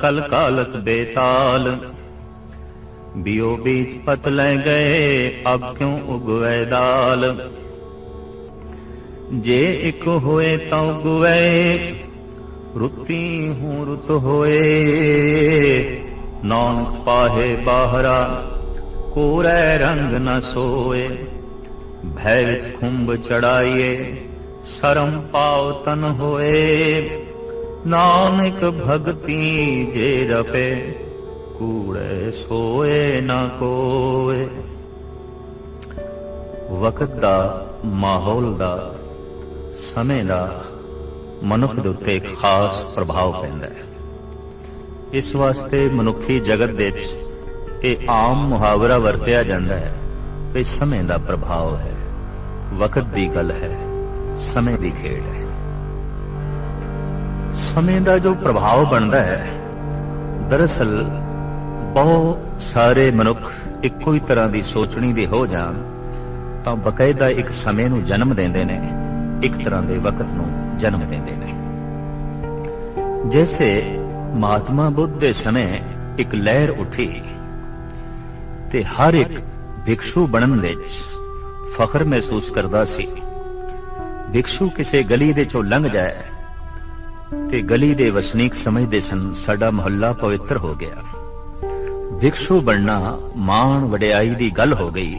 कल कालक बेताल बियो बीच पत ले गए, अब क्यों उगवे दाल। जे एक होए तो उगवे, रुती हूँ रुत होए। नानक पाहे बाहरा, कोरै रंग न सोए। भय विच खुंब चढ़ाइए, सरम पाव तन होए। नानक भगती जे रपे, कूड़े सोए ना कोए। वक्त दा, माहौल दा, समय दा मनुख दे उत्ते खास प्रभाव पैंदा है। इस वास्ते मनुखी जगत दे विच ये आम मुहावरा वरतिया जांदा है कि समय दा प्रभाव है, वक्त दी गल है, समय दी खेड़ है। समय का जो प्रभाव बनता है, दरअसल बहुत सारे मनुख इको ही तरह की सोचनी दे हो जान तो बकायदा एक समय नूं जन्म देंदे ने, एक तरह के वक्त नूं जन्म देंदे ने। जैसे महात्मा बुद्ध के समय एक लहर उठी ते हर एक भिक्षु बनन दे फखर महसूस करता सी। भिक्षु किसी गली दे चों लंघ जाए ते गली दे वसनीक समझदे सन साडा मोहल्ला पवित्र हो गया। भिक्षु बनना मान वडियाई दी गल हो गई।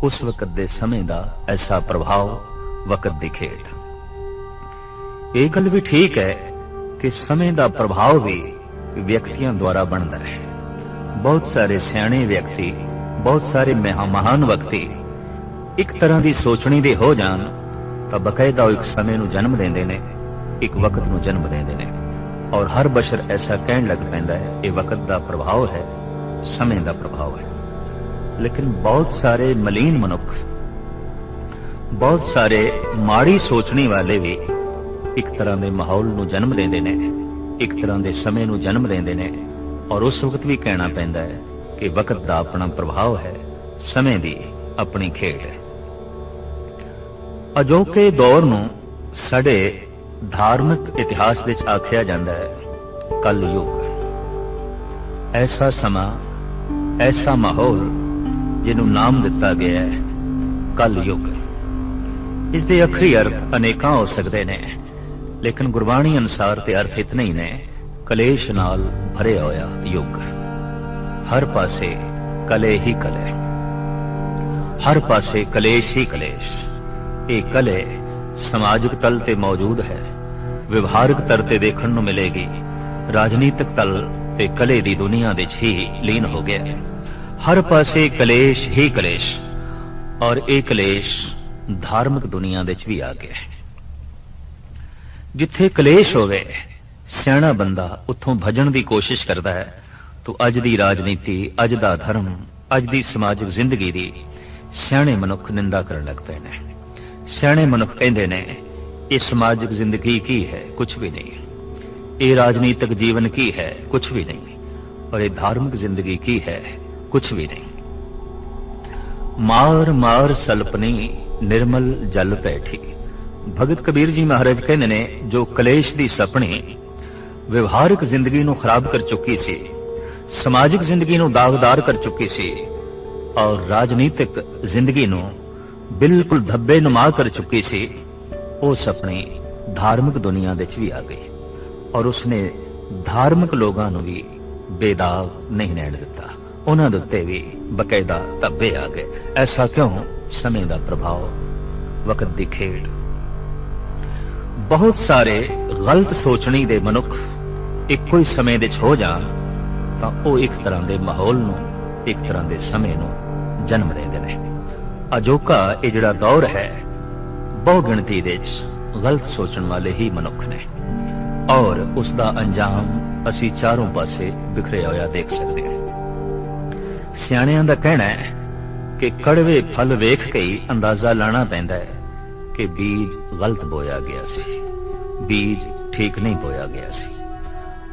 उस वक्त दे समय दा ऐसा प्रभाव, वक्त दी खेड। ये गल भी ठीक है कि समय दा प्रभाव भी व्यक्तियों द्वारा बनता है। बहुत सारे सियाणे व्यक्ति, बहुत सारे महान व्यक्ति एक तरह की सोचनी दे हो जान तो बकायदा एक समय नूं जन्म देंदे ने, एक वक्त नूं जन्म देंदे ने। और हर बशर ऐसा कहन लग पैंदा है ये वक्त दा प्रभाव है, समय दा प्रभाव है। लेकिन बहुत सारे मलीन मनुख, बहुत सारे माड़ी सोचने वाले भी एक तरह के माहौल नूं जन्म देंदे ने, एक तरह के समय नूं जन्म देंदे ने। और उस वक्त भी कहना पैंदा है कि वक्त दा अपना प्रभाव है, समय दी अपनी खेड है। अजोके दौर नूं साडे धार्मिक इतिहास विच आख्या जाता है कल युग। ऐसा समा, ऐसा माहौल जिन्हों नाम दिता गया है कल युग। इसके अखरी अर्थ अनेक हो सकते ने, लेकिन गुरबाणी अनुसार ते अर्थ इतने ही ने, कलेश नाल भरे होया युग। हर पासे कले ही कले, हर पासे कलेश ही कलेश। ये कले समाजिक तल ते मौजूद है, व्यवहारिक तल ते देखण नूं मिलेगी, राजनीतिक तल ते कले दी दुनिया दे ही लीन हो गया। हर पासे कलेश ही कलेश, और एक कलेश धार्मिक दुनिया दे भी आ गया। जिथे कलेश होवे, सियाणा बंदा उथों भजन की कोशिश करता है तो अज दी राजनीति, अज दा धर्म, अज दी समाजिक जिंदगी दी सियाणे मनुख निंदा करन लग पे ने। सियाणे मनुख कहंदे ने ये समाजिक जिंदगी की है, कुछ भी नहीं। ये राजनीतिक जीवन की है, कुछ भी नहीं। और ये धार्मिक जिंदगी की है, कुछ भी नहीं। मार मार सलपनी निर्मल जल पैठी। भगत कबीर जी महाराज कहने ने जो कलेश दी सपनी व्यवहारिक जिंदगी नूं खराब कर चुकी सी, समाजिक जिंदगी नूं दागदार कर चुकी सी, और राजनीतिक जिंदगी नूं बिल्कुल धब्बे नुमा कर चुकी सी, वो सपनी धार्मिक दुनिया दे भी आ गई। और उसने धार्मिक लोगों नूं भी बेदाग नहीं रहने दिता, उन्हां दे उत्ते भी बकायदा धब्बे आ गए। ऐसा क्यों? समय का प्रभाव, वक्त की खेड। बहुत सारे गलत सोचने दे मनुख एक ही समय दे हो जान तो वो एक तरह के माहौल नूं, एक तरह के समय नूं जन्म देंदे ने। अजोका ये जिहड़ा दौर है, बहु गिणती दे गलत सोचण वाले ही मनुख ने, और उसका अंजाम असी चारों पासे बिखरे होया देख सकते हैं। सियाणियां दा कहना है कि कड़वे फल वेख के ही अंदाजा लाना पैंदा है कि बीज गलत बोया गया सी, बीज ठीक नहीं बोया गया सी।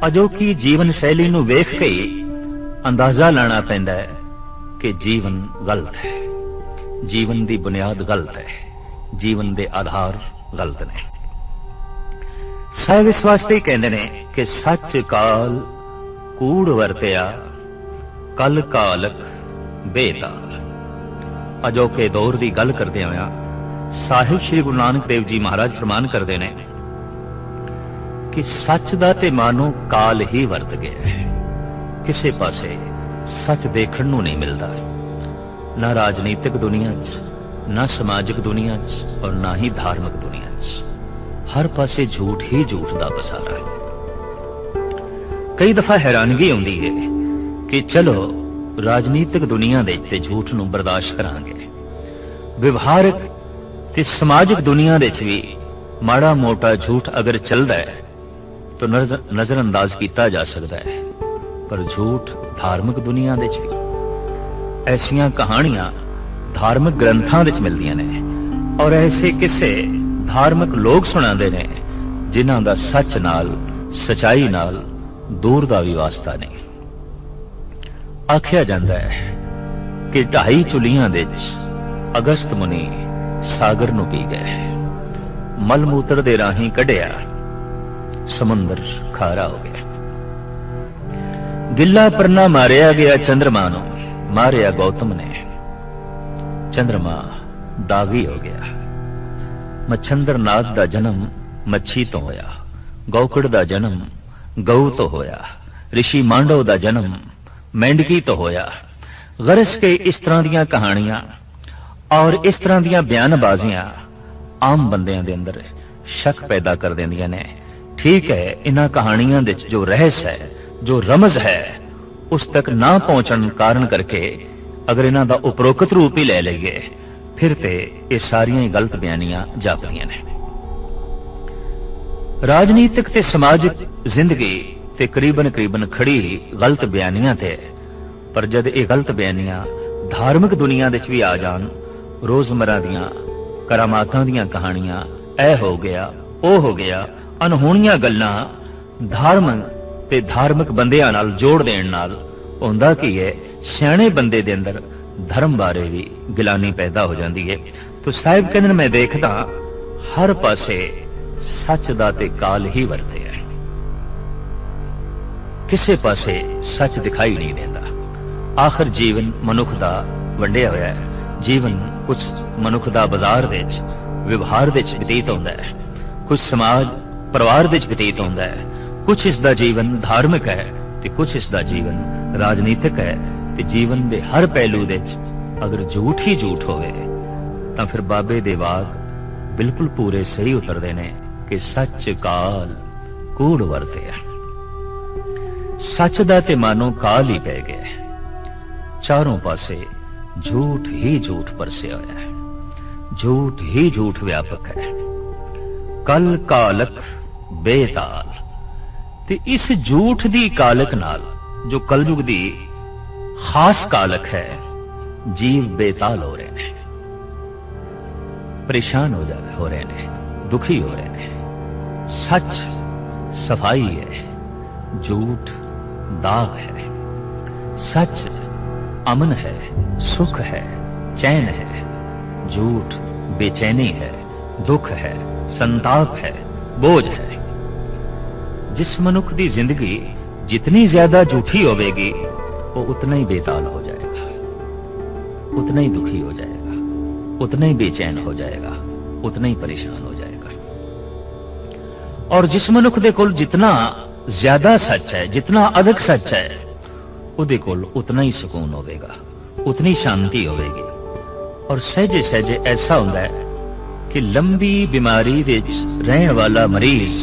अजोकी जीवन शैली नूं वेख के ही अंदाजा लाना पैंदा है कि जीवन गलत है, जीवन की बुनियाद गलत है, जीवन के आधार गलत ने। ਸਾਹਿਬ ਇਸ ਵਾਸਤੇ ਹੀ ਕਹਿੰਦੇ ਨੇ ਕਿ ਸੱਚ ਕਾਲ ਕੂੜ ਵਰਤਿਆ, ਕਲ ਕਾਲਕ ਬੇਤਾਲ। ਅਜੋਕੇ ਦੌਰ ਦੀ ਗੱਲ ਕਰਦੇ ਹੋਇਆ ਸਾਹਿਬ ਸ੍ਰੀ ਗੁਰੂ ਨਾਨਕ ਦੇਵ ਜੀ ਮਹਾਰਾਜ ਫਰਮਾਨ ਕਰਦੇ ਨੇ ਕਿ ਸੱਚ ਦਾ ਤੇ ਮਾਨੋ ਕਾਲ ਹੀ ਵਰਤ ਗਿਆ ਹੈ। ਕਿਸੇ ਪਾਸੇ ਸੱਚ ਦੇਖਣ ਨੂੰ ਨਹੀਂ ਮਿਲਦਾ, ਨਾ ਰਾਜਨੀਤਿਕ ਦੁਨੀਆ 'ਚ, ਨਾ ਸਮਾਜਿਕ ਦੁਨੀਆ 'ਚ, ਔਰ ਨਾ ਹੀ ਧਾਰਮਿਕ ਦੁਨੀਆ 'ਚ। ਹਰ ਪਾਸੇ ਝੂਠ ਹੀ ਝੂਠ ਦਾ ਪਸਾਰਾ ਹੈ। ਕਈ ਦਫਾ ਹੈਰਾਨਗੀ ਆਉਂਦੀ ਹੈ ਕਿ ਚਲੋ ਰਾਜਨੀਤਿਕ ਦੁਨੀਆ ਦੇ ਤੇ ਝੂਠ ਨੂੰ ਬਰਦਾਸ਼ਤ ਕਰਾਂਗੇ, ਵਿਵਹਾਰਿਕ ਤੇ ਸਮਾਜਿਕ ਦੁਨੀਆ ਦੇ 'ਚ ਵੀ ਮਾੜਾ ਮੋਟਾ ਝੂਠ ਅਗਰ ਚੱਲਦਾ ਹੈ ਤਾਂ ਨਜ਼ਰ ਅੰਦਾਜ਼ ਕੀਤਾ ਜਾ ਸਕਦਾ ਹੈ। ਪਰ ਝੂਠ ਧਾਰਮਿਕ ਦੁਨੀਆ ਦੇ 'ਚ ਵੀ ਐਸੀਆਂ ਕਹਾਣੀਆਂ ਧਾਰਮਿਕ ਗ੍ਰੰਥਾਂ ਵਿੱਚ ਮਿਲਦੀਆਂ ਨੇ, ਔਰ ਐਸੇ ਕਿਸੇ ਧਾਰਮਿਕ ਲੋਕ ਸੁਣਾਉਂਦੇ ਨੇ ਜਿਨ੍ਹਾਂ ਦਾ ਸੱਚ ਨਾਲ, ਸਚਾਈ ਨਾਲ ਦੂਰ ਦਾ ਵੀ ਵਾਸਤਾ ਨਹੀਂ। ਆਖਿਆ ਜਾਂਦਾ ਹੈ ਕਿ 2.5 ਚੁਲੀਆਂ ਦੇ ਵਿੱਚ ਅਗਸਤ ਮੁਨੀ ਸਾਗਰ ਨੂੰ ਪੀ ਗਏ, ਮਲ ਮੂਤਰ ਦੇ ਰਾਹੀਂ ਕੱਢਿਆ, ਸਮੁੰਦਰ ਖਾਰਾ ਹੋ ਗਿਆ। ਗਿੱਲਾ ਪਰਨਾ ਮਾਰਿਆ ਗਿਆ ਚੰਦਰਮਾ ਨੂੰ, ਮਾਰਿਆ ਗੌਤਮ ਨੇ, ਚੰਦਰਮਾ ਦਾਗੀ ਹੋ ਗਿਆ। ਮਛੰਦਰ ਨਾਥ ਦਾ ਜਨਮ ਮੱਛੀ ਤੋਂ ਹੋਇਆ, ਗੌਕੜ ਦਾ ਜਨਮ ਗਊ ਤੋਂ ਹੋਇਆ, ਰਿਸ਼ੀ ਮਾਂਡਵ ਦਾ ਜਨਮ ਮੈਂਡਕੀ ਤੋਂ ਹੋਇਆ। ਗਰਜ ਕੇ ਇਸ ਤਰ੍ਹਾਂ ਦੀਆਂ ਕਹਾਣੀਆਂ ਔਰ ਇਸ ਤਰ੍ਹਾਂ ਦੀਆਂ ਬਿਆਨਬਾਜ਼ੀਆਂ ਆਮ ਬੰਦਿਆਂ ਦੇ ਅੰਦਰ ਸ਼ੱਕ ਪੈਦਾ ਕਰ ਦਿੰਦੀਆਂ ਨੇ। ਠੀਕ ਹੈ, ਇਹਨਾਂ ਕਹਾਣੀਆਂ ਦੇ ਵਿੱਚ ਜੋ ਰਹੱਸ ਹੈ, ਜੋ ਰਮਜ਼ ਹੈ, ਉਸ ਤੱਕ ਨਾ ਪਹੁੰਚਣ ਕਾਰਨ ਕਰਕੇ ਅਗਰ ਇਹਨਾਂ ਦਾ ਉਪਰੋਕਤ ਰੂਪ ਹੀ ਲੈ ਲਈਏ ਫਿਰ ਤੇ ਇਹ ਸਾਰੀਆਂ ਹੀ ਗਲਤ ਬਿਆਨੀਆਂ ਜਾਪਦੀਆਂ ਨੇ। ਰਾਜਨੀਤਿਕ ਤੇ ਸਮਾਜਿਕ ਜ਼ਿੰਦਗੀ ਤੇ ਕਰੀਬਨ ਖੜੀ ਗਲਤ ਬਿਆਨੀਆਂ ਤੇ, ਪਰ ਜਦ ਇਹ ਗਲਤ ਬਿਆਨੀਆਂ ਧਾਰਮਿਕ ਦੁਨੀਆ ਦੇ ਵਿੱਚ ਵੀ ਆ ਜਾਣ, ਰੋਜ਼ਮਰਾ ਦੀਆਂ ਕਰਾਮਾਤਾਂ ਦੀਆਂ ਕਹਾਣੀਆਂ, ਇਹ ਹੋ ਗਿਆ, ਉਹ ਹੋ ਗਿਆ, ਅਨਹੋਣੀਆਂ ਗੱਲਾਂ ਧਾਰਮਿਕ ਤੇ ਧਾਰਮਿਕ ਬੰਦਿਆਂ ਨਾਲ ਜੋੜ ਦੇਣ ਨਾਲ ਹੁੰਦਾ ਕੀ ਹੈ, ਸਿਆਣੇ ਬੰਦੇ ਦੇ ਅੰਦਰ ਧਰਮ ਬਾਰੇ ਵੀ ਗਿਲਾਨੀ ਪੈਦਾ ਹੋ ਜਾਂਦੀ ਹੈ। ਤੋ ਸਾਹਿਬ ਕਹਿੰਦੇ ਨੇ ਮੈਂ ਦੇਖਦਾ ਹਰ ਪਾਸੇ ਸੱਚ ਦਾ ਤੇ ਕਾਲ ਹੀ ਵਰਤਿਆ, ਕਿਸੇ ਪਾਸੇ ਸੱਚ ਦਿਖਾਈ ਨਹੀਂ ਦਿੰਦਾ। ਆਖਰ ਜੀਵਨ ਮਨੁੱਖ ਦਾ ਵੰਡਿਆ ਹੋਇਆ ਹੈ। ਜੀਵਨ ਕੁਝ ਮਨੁੱਖ ਦਾ ਬਾਜ਼ਾਰ ਦੇ ਵਿੱਚ, ਵਿਵਹਾਰ ਦੇ ਵਿੱਚ ਬਤੀਤ ਹੁੰਦਾ ਹੈ, ਕੁਝ ਸਮਾਜ ਪਰਿਵਾਰ ਦੇ ਵਿੱਚ ਬਤੀਤ ਹੁੰਦਾ ਹੈ, ਕੁਝ ਇਸ ਦਾ ਜੀਵਨ ਧਾਰਮਿਕ ਹੈ ਤੇ ਕੁਝ ਇਸ ਦਾ ਜੀਵਨ ਰਾਜਨੀਤਿਕ ਹੈ। ਤੇ ਜੀਵਨ ਦੇ ਹਰ ਪਹਿਲੂ ਦੇ ਵਿੱਚ ਅਗਰ ਝੂਠ ਹੀ ਝੂਠ ਹੋਵੇ ਤਾਂ ਫਿਰ ਬਾਬੇ ਦੇ ਵਾਕ ਬਿਲਕੁਲ ਪੂਰੇ ਸਹੀ ਉਤਰਦੇ ਨੇ ਕਿ ਸੱਚ ਕਾਲ ਕੂੜ ਵਰਤਿਆ। ਸੱਚ ਦਾ ਤੇ ਮਾਨੋ ਕਾਲ ਹੀ ਪੈ ਗਿਆ, ਚਾਰੋਂ ਪਾਸੇ ਝੂਠ ਹੀ ਝੂਠ ਪਰਸਿਆ ਹੋਇਆ ਹੈ, ਝੂਠ ਹੀ ਝੂਠ ਵਿਆਪਕ ਹੈ। ਕਲ ਕਾਲਕ ਬੇਤਾਲ। ਤੇ ਇਸ ਝੂਠ ਦੀ ਕਾਲਕ ਨਾਲ, ਜੋ ਕਲਯੁਗ ਦੀ ਖਾਸ ਕਾਲਕ ਹੈ, ਜੀਵ ਬੇਤਾਲ ਹੋ ਰਹੇ ਨੇ, ਪਰੇਸ਼ਾਨ ਹੋ ਰਹੇ ਨੇ, ਦੁਖੀ ਹੋ ਰਹੇ ਨੇ। ਸੱਚ ਸਫਾਈ ਹੈ, ਝੂਠ ਦਾਗ ਹੈ। ਸੱਚ ਅਮਨ ਹੈ, ਸੁਖ ਹੈ, ਚੈਨ ਹੈ। ਝੂਠ ਬੇਚੈਨੀ ਹੈ, ਦੁੱਖ ਹੈ, ਸੰਤਾਪ ਹੈ, बोझ है। जिस मनुख की जिंदगी जितनी ज्यादा झूठी होगी वो उतना ही बेताल हो जाएगा, उतना ही दुखी हो जाएगा, उतना ही बेचैन हो जाएगा, उतना ही परेशान हो जाएगा। और जिस मनुख दे कोल जितना ज्यादा सच है, जितना अधिक सच है, उहदे कोल उतना ही सुकून होगा, उतनी शांति होगी। और सहजे सहजे ऐसा होता है कि लंबी बीमारी दे रहने वाला मरीज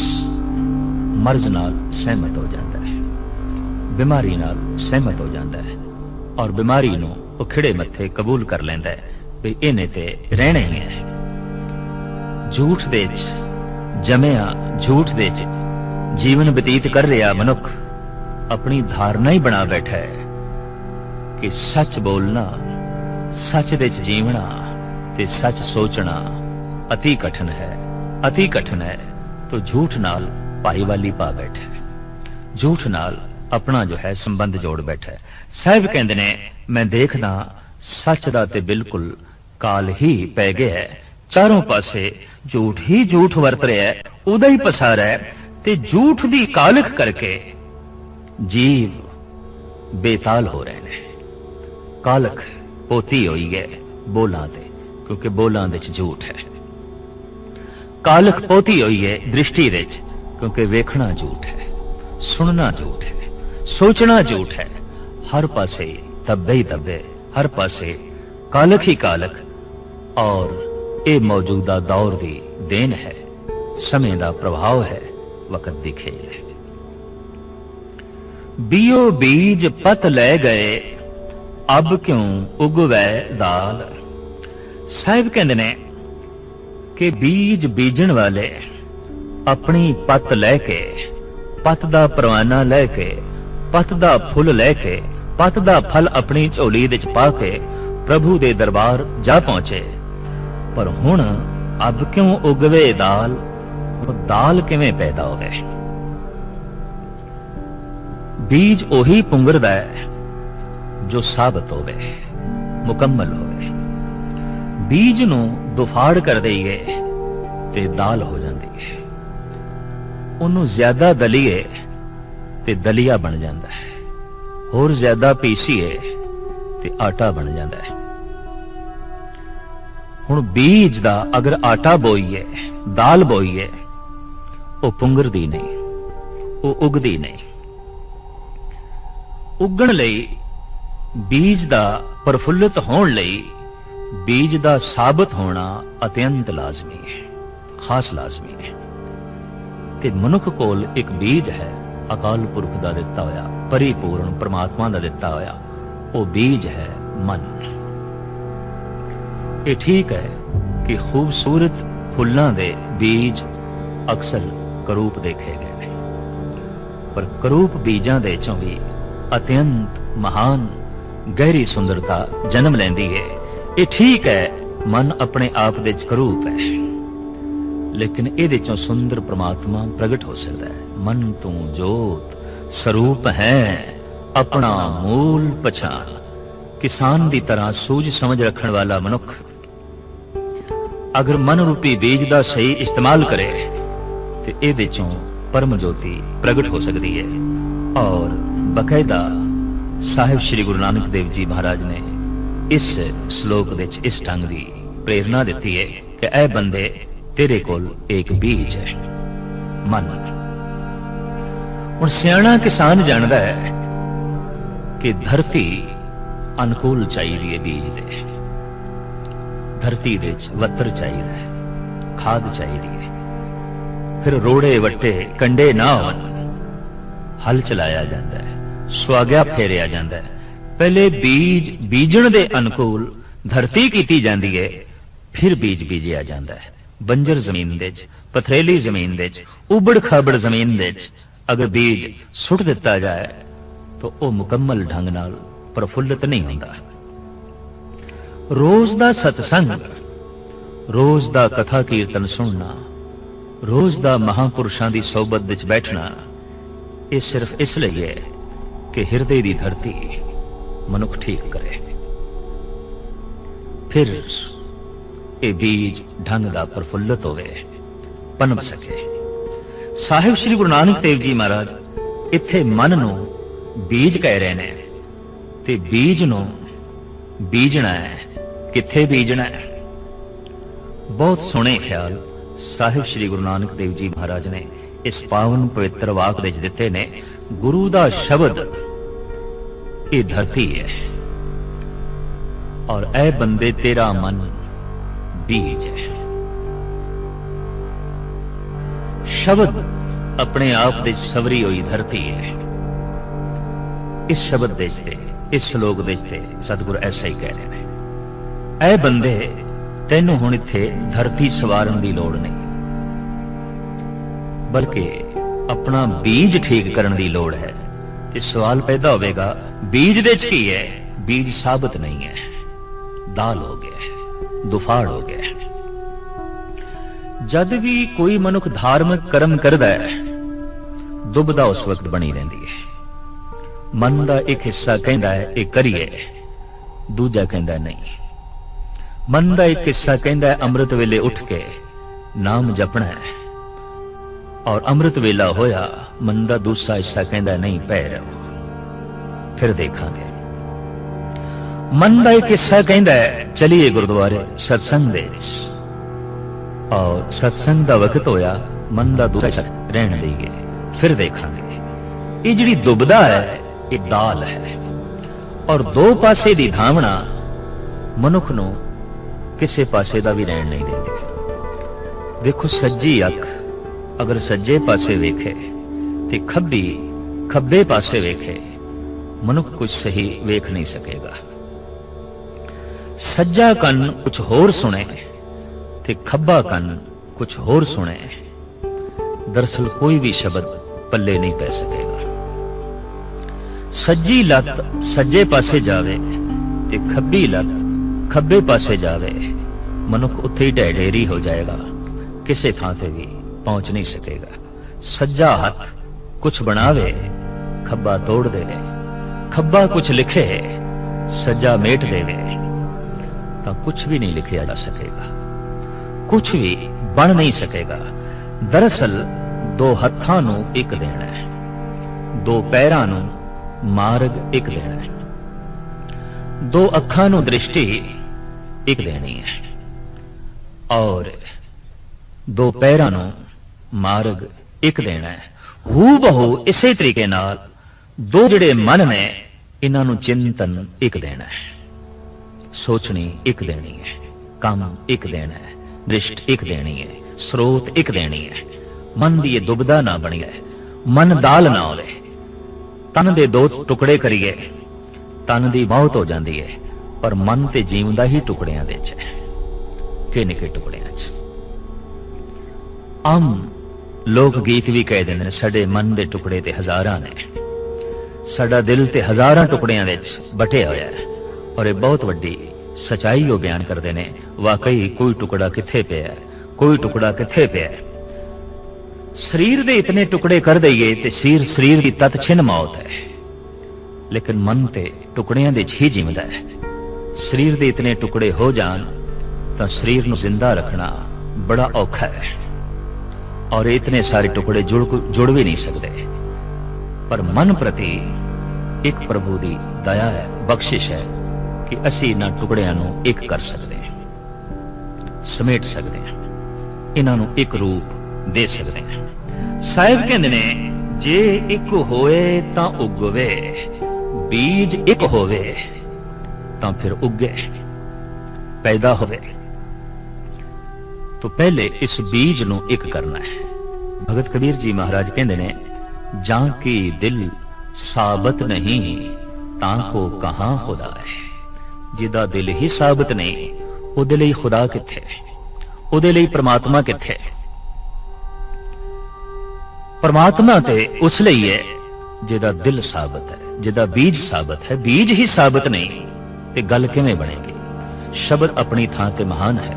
मर्ज नाल सहमत हो जाता है, बीमारी नाल सहमत हो जाता है और बीमारी नूं वो खिड़े मत्थे कबूल कर लेंदा है भी इन्हें ते रहना ही है। झूठ दे जमिया, झूठ दे जीवन बतीत कर रहा मनुख अपनी धारणा ही बना बैठा है कि सच बोलना, सच दे जीवना ते सच सोचना अति कठिन है, अति कठिन है। तो झूठ नाल भाईवाली पा बैठा है, झूठ नाल अपना जो है संबंध जोड़ बैठा है। साहिब कहते ने मैं देखदा सच दा ते बिल्कुल काल ही पै गया है, चारों पासे झूठ ही झूठ वरत रहा है, उदा ही पसारा है। ते झूठ दी कालख करके जीव बेताल हो रहे ने। कालख पोती होई है बोलां ते, क्योंकि बोलां दे च झूठ है। कालख पोती हुई है दृष्टि दे च, क्योंकि वेखना झूठ है, सुनना झूठ है, सोचना झूठ है। हर पासे दब्बे ही दब्बे, हर पासे कालख ही कालख। और ये मौजूदा दौर दी देन है, समय दा प्रभाव है, वक्त दी खेल है। बीओ बीज पत ले गए, अब क्यों उगवै दाल। साहिब कहंदे ने कि बीज बीजण वाले अपनी पत लैके, पत दा परवाना लैके, पत दा फुल लैके, पत दा फल अपनी झोली विच पा के प्रभु दे दरबार जा पहुंचे। पर हुण अब क्यों उगवे दाल, दाल किवें पैदा होवे। बीज ओही पुंगरदा है जो साबित होवे, मुकम्मल होवे। बीज नूं दुफाड़ कर दईए ते दाल हो जाती है, उन्होंने ज्यादा दलीए ते दलिया बन जाता है, होर ज्यादा पीसीए ते आटा बन जाता है। हुण बीज दा अगर आटा बोईए, दाल बोईए, वो पुंगरदी नहीं, वो उगदी नहीं। उगण लई बीज दा प्रफुल्लित होण लई बीज दा साबित होना अत्यंत लाजमी है, खास लाजमी है। ते मनुख कोल एक बीज है, अकाल पुरख दा दिता होया, परिपूर्ण परमात्मा दा दिता होया, वो बीज है मन। ये ठीक है कि खूबसूरत फुल्लां दे बीज अक्सर करूप देखे गए ने, पर करूप बीजां दे चों भी अत्यंत महान गहरी सुंदरता जन्म लैंदी है। ये ठीक है, मन अपने आप दे करूप है, लेकिन इहदे चों सुंदर परमात्मा प्रगट हो सकता है। मन तू जोत स्वरूप है अपना मूल पछाण। किसान की तरह सूझ समझ रखने वाला मनुख अगर मन रूपी बीज का सही इस्तेमाल करे तो इहदे चों परम ज्योति प्रगट हो सकती है। और बकायदा साहिब श्री गुरु नानक देव जी महाराज ने इस श्लोक विच इस ढंग की प्रेरणा दी है कि ऐ बंदे तेरे कोल एक बीज है, मन। हुण सियाणा किसान जानदा है कि धरती अनुकूल चाहिए बीज दे, धरती दे वत्र चाहिए, खाद चाहिए, फिर रोड़े वट्टे कंडे ना होन, हल चलाया जाता है, सुहागा फेरिया जाता है। पहले बीज बीजण दे अनुकूल धरती कीती जाती है, फिर बीज बीजिया जाता है। बंजर जमीन दे च, पथरेली जमीन दे च, उबड़ खाबड़ जमीन दे च अगर बीज सुट दिता जाए तो वह मुकम्मल ढंग नाल प्रफुल्लित नहीं होता। रोज दा सत्संग, रोज दा कथा कीर्तन सुनना, रोज दा महापुरुषां दी सोबत विच बैठना, ये सिर्फ इसलिए है कि हृदय दी धरती मनुख ठीक करे, फिर ये बीज ढंग दा प्रफुल्लित होवे, पनप सके। साहिब श्री गुरु नानक देव जी महाराज इत्थे मन नूं बीज कह रहे ने, ते बीज नूं बीजना है, किथे बीजना है। बहुत सोहने ख्याल साहिब श्री गुरु नानक देव जी महाराज ने इस पावन पवित्र वाक विच दिते ने। गुरु दा शब्द ये धरती है, और ऐ बंदे तेरा मन बीज है। शब्द अपने आप दे सवरी हुई धरती है। इस शब्द देते, इस श्लोक देते सतगुरु ऐसा ही कह रहे हैं, ऐ बंदे तेनू हुण इत्थे धरती सवारन की लोड़ नहीं, बल्कि अपना बीज ठीक करने की लोड़ है। ते सवाल पैदा होगा, बीज दे च की है? बीज साबित नहीं है, दाल हो गया, दुफाड़ हो गया। जद भी कोई मनुख धार्मिक कर्म करदा है, दुबदा उस वक्त बनी रहती है। मन का एक हिस्सा कहता है ये करिए, दूजा कहता नहीं। मन का एक हिस्सा कहता है अमृत वेले उठ के नाम जपना है, और अमृत वेला होया, मन दा दूसरा हिस्सा कहंदा नहीं पै रहो, फिर देखांगे। मन दा एक हिस्सा कहंदा चलिए गुरुद्वारे सत्संग दे, और सत्संग दा वक्त होया, मन दा दूसरा हिस्सा रहन देइए, फिर देखांगे। ये जिहड़ी दुबदा है ये दाल है, और दो पासे दी धावना मनुख नूं किसे पासे दा भी रहन नहीं देंदी। देखो सज्जी अख अगर सज्जे पासे वेखे ते खब्बी खब्बे पासे वेखे, मनुख कुछ सही वेख नहीं सकेगा। सज्जा कन कुछ होर सुने ते खब्बा कन कुछ होर सुने, दरअसल कोई भी शब्द पल्ले नहीं पै सकेगा। सज्जी लत सज्जे पासे जावे ते खब्बी लत खब्बे पासे जावे, मनुख उत्थे ही ढेरी हो जाएगा, किसे थां ते भी पहुंच नहीं सकेगा। सज्जा हथ कुछ बनावे, खब्बा तोड़ देवे, खब्बा कुछ लिखे, सज्जा मेट देवे, तो कुछ भी नहीं लिखा जा सकेगा, कुछ भी बन नहीं सकेगा। दरअसल दो हत्थां नूं एक देना है, दो पैरां नूं मार्ग एक देना है, दो अखां नूं दृष्टि एक देनी है, और दो पैरां नूं मार्ग एक देना है। हू बहु इसे तरीके नाल दो जिहड़े मन ने इन्हां नूं चिंतन एक देना है, सोचनी एक देनी है, काम एक देना है, दृष्टि एक देनी है, स्रोत एक देनी है। मन दी दुबदा ना बनी है, मन दाल ना होवे, तन दे दो टुकड़े करिए, तन दी मौत हो जाती है, पर मन ते जीवदा ही टुकड़ियां दे च है, कि निके टुकड़ियां च। आम लोक गीत भी कह देंदे ने साडे मन दे टुकड़े ते हजारां ने, साडा दिल ते हजारां टुकड़ियां दे च बटिया होया है, और यह बहुत वड्डी सच्चाई वो बयान करते ने। वाकई कोई टुकड़ा किथे पिया है, कोई टुकड़ा किथे पिया है। शरीर दे इतने टुकड़े कर दईए ते शरीर की तत छिन मौत है, लेकिन मन ते टुकड़ियां दे ही जीवदा है। शरीर दे इतने टुकड़े हो जान तो शरीर नूं जिंदा रखना बड़ा औखा है, और इतने सारे टुकड़े जुड़ भी नहीं सकते। पर मन प्रति एक प्रभु दी दया है, बख्शिश है कि असी इन्हां टुकड़ियां नूं एक कर सकते हैं, समेट सकते हैं, इन्हां नूं एक रूप दे सकते हैं। साहिब कहंदे ने जे एक होए तां उगवे, बीज एक होवे तां फिर उगे, पैदा होवे। तो पहले इस बीज नूं एक करना है। भगत कबीर जी महाराज कहंदे ने जां की दिल साबत नहीं तां को कहां खुदा है। जिदा दिल ही साबत नहीं, उहदे लई खुदा किथे, उहदे लई परमात्मा किथे। परमात्मा ते उस लई है जिदा दिल साबत है, जिदा बीज साबत है। बीज ही साबत नहीं ते गल किवें बनेगी। शब्द अपनी थां ते महान है,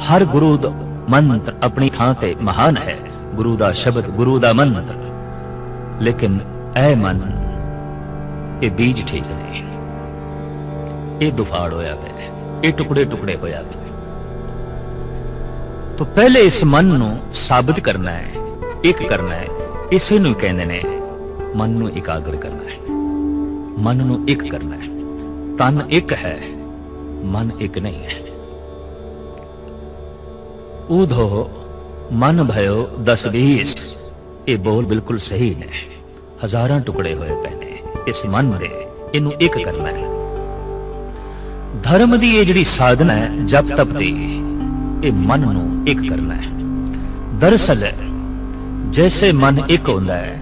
हर गुरु दा मंत्र अपनी थां ते महान है, गुरु दा शब्द, गुरु दा मंत्र। लेकिन ऐ मन ये बीज ठीक नहीं, ये दुफाड़ होया है, ये टुकड़े टुकड़े होया है। तो पहले इस मन नूं साबित करना है, एक करना है। इसे नूं कहंदे ने मन नूं एकाग्र करना है, मन नूं एक करना है। तन एक है, मन एक नहीं है। ऊधो मन भयो 10-20, ये बोल बिल्कुल सही ने। हजारां टुकड़े होए पैने इस मन दे, इनू एक करना है। धर्म दी ये जिहड़ी साधना है जप तप दी, ये मन नू एक करना है। दरअसल जैसे मन एक होता है,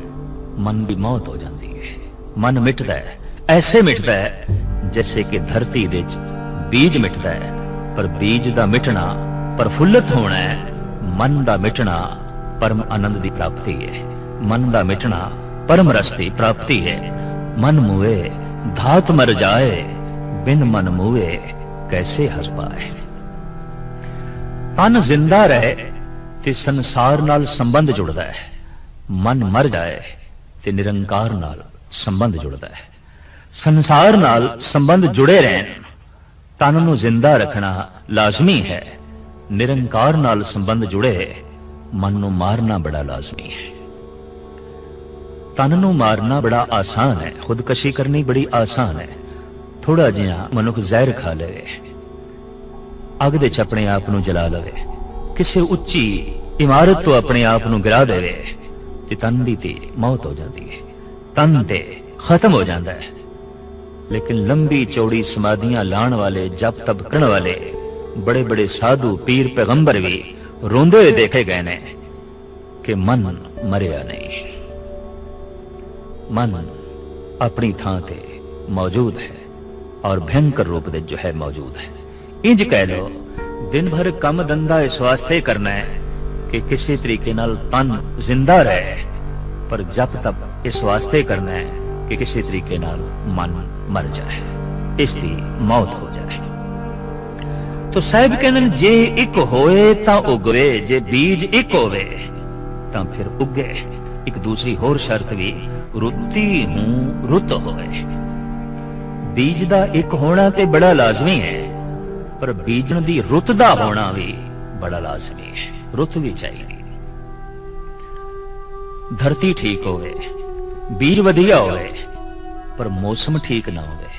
मन की मौत हो जाती है, मन मिटता है। ऐसे मिटता है जैसे कि धरती दे बीज मिटता है, पर बीज दा मिटना प्रफुल्लित होना है, मन दा मिटना परम आनंद की प्राप्ति है। मन दा मिटना परम रस की प्राप्ति है। मन मुए धात मर जाए, बिन मन मुए कैसे हस पाए। तन जिंदा रहे ते संसार नाल संबंध जुड़ता है, मन मर जाए ते निरंकार नाल संबंध जुड़ता है। संसार नाल संबंध जुड़े रहन, तन नू जिंदा रखना लाजमी है। निरंकार नाल संबंध जुड़े मन नूं मारना बड़ा लाजमी है। तन नूं मारना बड़ा आसान है, खुदकशी करनी बड़ी आसान है। थोड़ा जिहा मनुख जहर खा लवे, अग दे च अपने आप नूं जला लवे, किसी उच्ची इमारत तो अपने आप नूं गिरा देवे ते तन दी ते मौत हो जाती है, तन ते खत्म हो जाता है। लेकिन लंबी चौड़ी समाधियां लाण वाले, जप तप करन वाले बड़े बड़े साधु पीर पैगंबर भी रोंदे हुए देखे गए ने कि मन मरिया नहीं, मन अपनी थां ते मौजूद है और भयंकर रूप दे जो है मौजूद है। इंज कह लो, दिन भर कम धंधा इस वास्ते करना है कि किसी तरीके नाल तन जिंदा रहे, पर जप तप इस वास्ते करना है कि किसी तरीके नाल मन मर जाए, इसकी मौत हो जाए। तो साहिब कहते जे एक होए तां उगवे, जे बीज एक होवे तां फिर उगे। एक दूसरी होर शर्त भी, रुती हूं रुत होए। बीज दा एक होना ते बड़ा लाजमी है, पर बीजण दी रुत दा होना भी बड़ा लाजमी है। रुत भी चाहिए। धरती ठीक होवे, बीज वधिया होवे, पर मौसम ठीक ना होवे,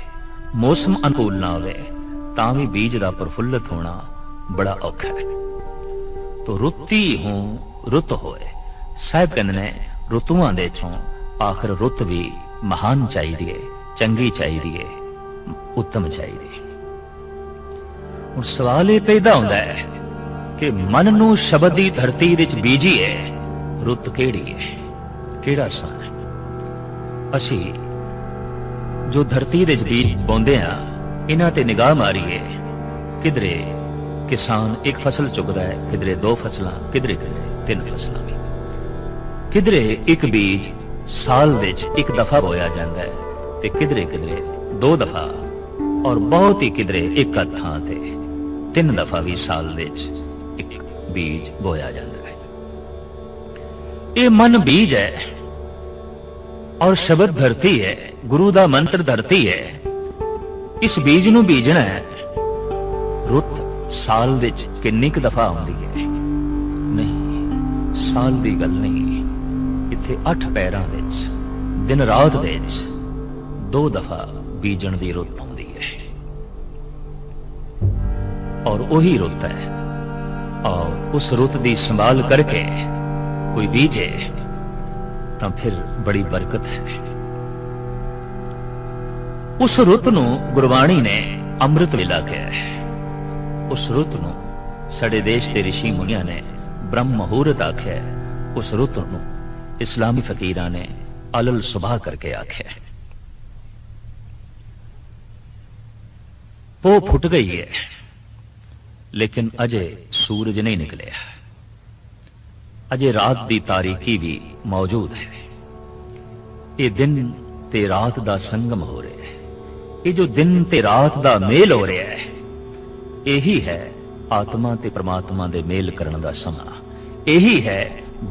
मौसम अनुकूल ना होवे, तां भी बीज दा प्रफुल्लित होना बड़ा औखा है। तो रुती हूं रुत होए। साहिब कहंदे ने रुतुआं दे चों आखिर रुत भी महान चाहिए, चंगी चाहिए, उत्तम चाहिए। हुण सवाल ये पैदा होंदा है कि मन नूं शब्द दी धरती विच बीजीए, रुत किहड़ी है, किहड़ा सन है? असी जो धरती दे बीज बोंदे हां, इन्हां ते निगाह मारीए, किधरे किसान एक फसल चुगदा है, किधरे दो फसलां, किधरे तीन फसलां, किधरे एक बीज साल विच एक दफा बोया जाता है ते किधरे किधरे दो दफा, और बहुत ही किधरे एक थां ते तीन दफा भी साल विच एक बीज बोया जाता है। ये मन बीज है और शब्द धरती है, गुरु दा मंत्र धरती है। इस बीज नूं बीजना है। रुत साल विच किन्नी क दफा आउंदी है? नहीं, साल दी गल नहीं। इत्थे 8 पैरां विच दिन रात दे विच 2 दफा बीजण दी रुत आउंदी है, और वही रुत है। और उस रुत दी संभाल करके कोई बीजे तां फिर बड़ी बरकत है। उस रुत नूं गुरबाणी ने अमृत वेला कहा है। उस रुत नूं साडे देश दे ऋषि मुनियां ने ब्रह्म मुहूर्त आख्या है। उस रुत नूं इस्लामी फकीरां ने अलल सुबह करके आख्या है। वो फुट गई है, लेकिन अजे सूरज नहीं निकलिया, अजे रात दी तारीकी भी मौजूद है। ये दिन ते रात दा संगम हो रहा है। ये जो दिन ते रात दा मेल हो रहा है, यही है आत्मा ते परमात्मा दे मेल करन दा समा। यही है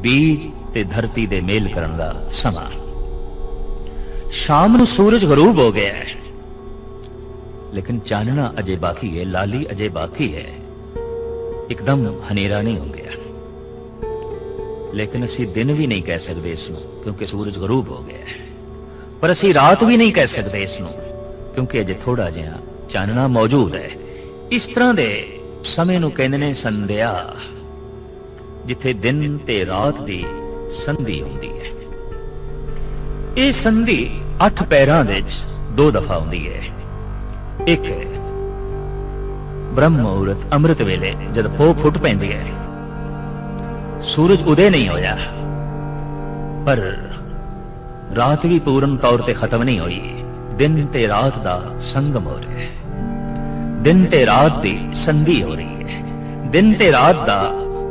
बीज ते धरती दे मेल करन दा समा। शाम नूं सूरज गरूब हो गया है, लेकिन चानना अजे बाकी है, लाली अजे बाकी है। एकदम हनेरा नहीं हो गया, लेकिन असी दिन भी नहीं कह सकते इसनूं, क्योंकि सूरज गरूब हो गया है। पर असी रात भी नहीं कह सकते इसनूं, क्योंकि अजे थोड़ा जिहा चानना मौजूद है। इस तरह दे समय नूं कहंदे ने संध्या, जिथे दिन ते रात दी संधि हुंदी है। ये संधि 8 पैरां विच 2 दफा हुंदी है। एक ब्रह्म मुहूर्त अमृत वेले, जद पो फुट पैंदी है, सूरज उदय नहीं होया, पर रात भी पूर्ण तौर ते खत्म नहीं हुई। दिन ते रात दा संगम हो रहा है, दिन ते रात दी संधि हो रही है, दिन ते रात दा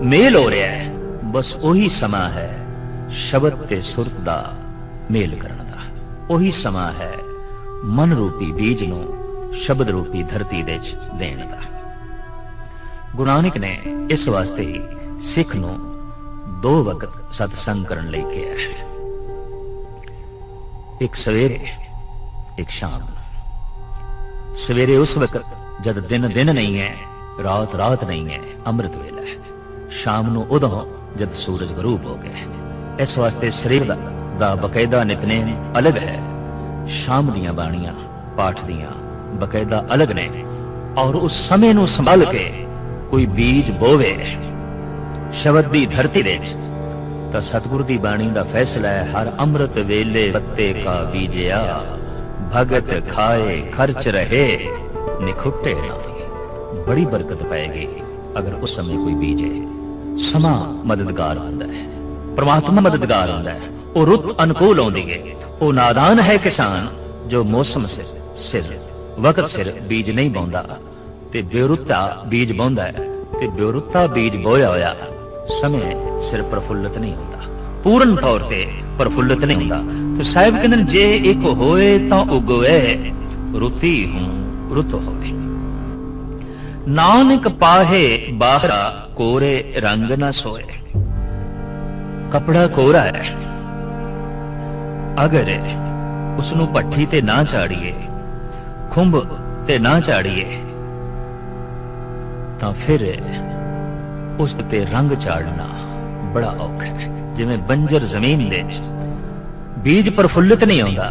मेल हो रहा है। बस वही समा है शब्द ते सुरत दा मेल करन दा। वही समा है मन रूपी बीज नूं शब्द रूपी धरती दे च देण दा। गुरु नानक ने इस वास्ते ही सिख नूं 2 वक्त सत्संग करन लई कहा है, एक सवेरे एक शाम। सवेरे उस वक्त जद दिन दिन नहीं है, रात रात नहीं है, अमृत वेला है। शाम नूं उदों जद सूरज गरूब हो गए। इस वास्ते शरीर दा बकायदा नितनेम अलग है, शाम दियां बाणियां पाठ दियां बकायदा अलग ने, और उस समय नूं संभाल के कोई बीज बोवे शब्द दी धरती दे तां सतगुर दी बाणी दा फैसला है, हर अमृत वेले पत्ते का बीजया, भगत खाए खर्च रहे निखुट्टे नाई। बड़ी बरकत पाएगी अगर उस समय कोई बीजे। समा मददगार होंदा है, परमात्मा मददगार होंदा है, वो रुत अनुकूल आउंदी है। वो नादान है किसान जो मौसम सिर वक्त सिर बीज नहीं बोंदा ते बेरुत्ता बीज बोंदा है, ते बेरुत्ता बीज बोया होया समय सिर प्रफुल्लित नहीं होता, पूर्ण तौर पे प्रफुल्लित नहीं होता। तो साहिब कहते जे एक होए तां उगवे, रुती हूं रुत होवे। नानक पाहे बाहरा कोरे रंग ना सोए। कपड़ा कोरा है, अगर उसनू भट्ठी ते ना चाड़िए, खुंब ते ना चाड़िए, तां फिर उस ते रंग चाड़ना बड़ा औखा है। जिवें बंजर जमीन दे बीज प्रफुल्लित नहीं होंदा,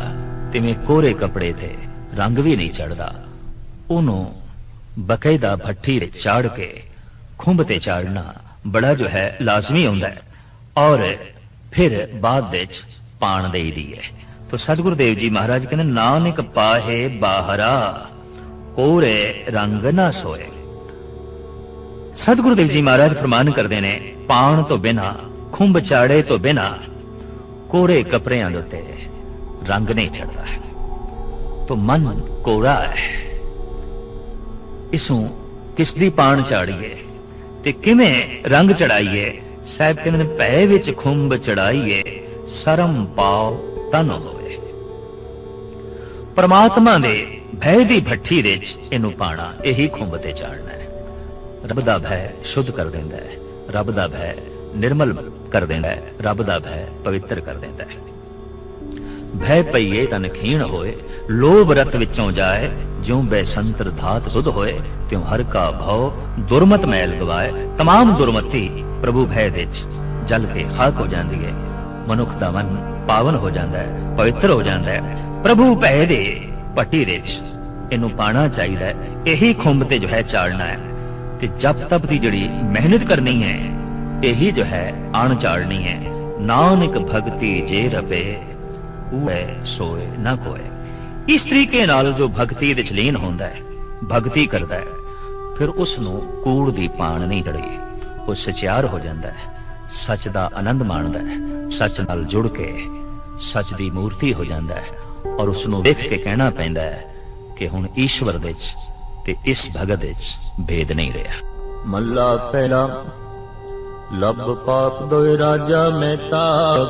तिवें कोरे कपड़े ते रंग भी नहीं चढ़दा। ओनू बकायदा भट्ठी ते चाड़ के खुंब ते चाड़ना बड़ा जो है लाजमी होंदा है, और फिर बाद दे पाण देई दी है। तो सतगुरु देव जी महाराज कहते नानक पाहे बाहरा कोरे रंग ना सोए। सतगुरु देव जी महाराज फरमान करते ने पाण तो बिना खुंब चाड़े तो बिना कोरे कपड़ियां दे उत्ते रंग नहीं चढ़ता है। तो मन कोरा है, इसू किसदी पाण चाड़िए ते किवें रंग चढ़ाइए। साहिब कहते ने भय विच खुंब चढ़ाइए, शरम पाओ तन होवे। परमात्मा दे भय दी भट्ठी दे इनू पाना, यही खुंब ते चाड़ना है। रब दा भय शुद्ध कर देंदा है, रब दा भय निर्मल कर देंदा है, रब दा भय पवित्र कर देंदा है। भय पईए तन खीण होए, लोभ रत विचों जाए, ज्यों बैसंतर धात सुध होए, त्यों हर का भव दुर्मत मैल गवाए। तमाम दुर्मति प्रभु भय दे जल के खाक हो जाती है। मनुख दा मन पावन हो जाता है, पवित्र हो जाता है। प्रभु भय दे भट्टी दे इनू पाना चाहिए, यही खुंब ते जो है चाड़ना है। ते जप तप की जड़ी मेहनत करनी है, यही जो है आण चाड़नी है। नानक भक्ति जे रपे उए सोए ना कोए। इस तरीके नाल जो भक्ति दे लीन होंदा है, भक्ति करता है, फिर उसनू कूड़ दी पाण नहीं चढ़ी, वो सचियार हो जाता है, सच दा आनंद माणदा है, सच नाल जुड़ के सच दी मूर्ति हो जाता है। और उसनू देख के कहना पैंदा है कि हुण ईश्वर दे ते इस भगत दे भेद नहीं रहा। मल्ला पहला लब पाप दोए राजा मेहता,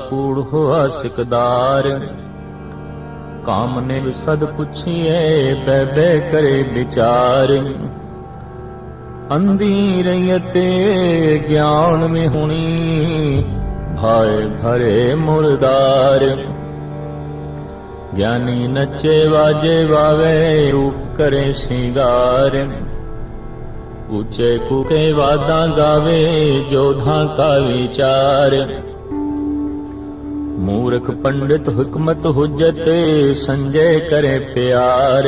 कूड़ होआ सिकदार। काम ने सद पुछिए बे करे विचार। अंधी रैयते ज्ञान में हुनी, भाए भरे मुर्दार। ज्ञानी नचे वाजे वावे, रूप करे सिंगार। ऊंचे कूके वादा गावे, जोधा का विचार। मूर्ख पंडित हुकमत हुज्जत, संजय करे प्यार।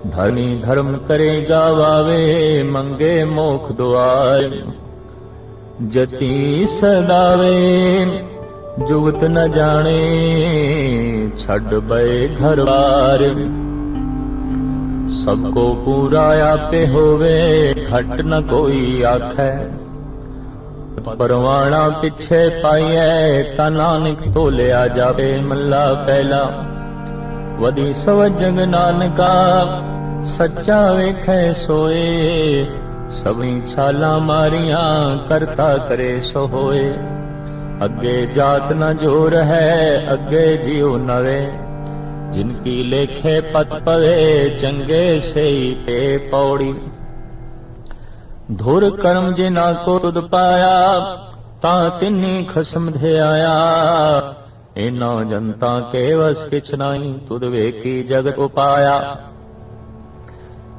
धर्मी धर्म करे गावावे, मंगे मोख द्वार। जति सदावे जुगत न जाने, छड़ बे घर बार। सबको पूरा आपे होवे, घट न कोई आखे। परवाना पिछे पाइए, ता नानक तो ले आ जावे। मल्ला पहला वदी सव जग नानका, सच्चा वेखे सोए। सभी छाला मारिया, करता करे सो होए। अगे जात न जोर है, अगे जियो नवे। जिनकी लेखे पत पवे, चंगे से ही पे पौड़ी। धुर कर्म जिना को तुद पाया, ता तिन्नी खसम धे आया। इना जनता के वस किछ नाई, तुद वेखी जगत उपाया।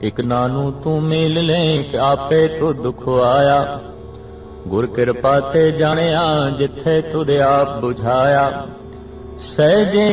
एक नानू तू मेल ले, आपे तो दुख आया। ਗੁਰ ਕਿਰਪਾ ਤੇ ਜਾਣਿਆ ਜਿੱਥੇ ਤੁਧ ਆਪ ਬੁਝਾਇਆ। ਸਹਿਜੇ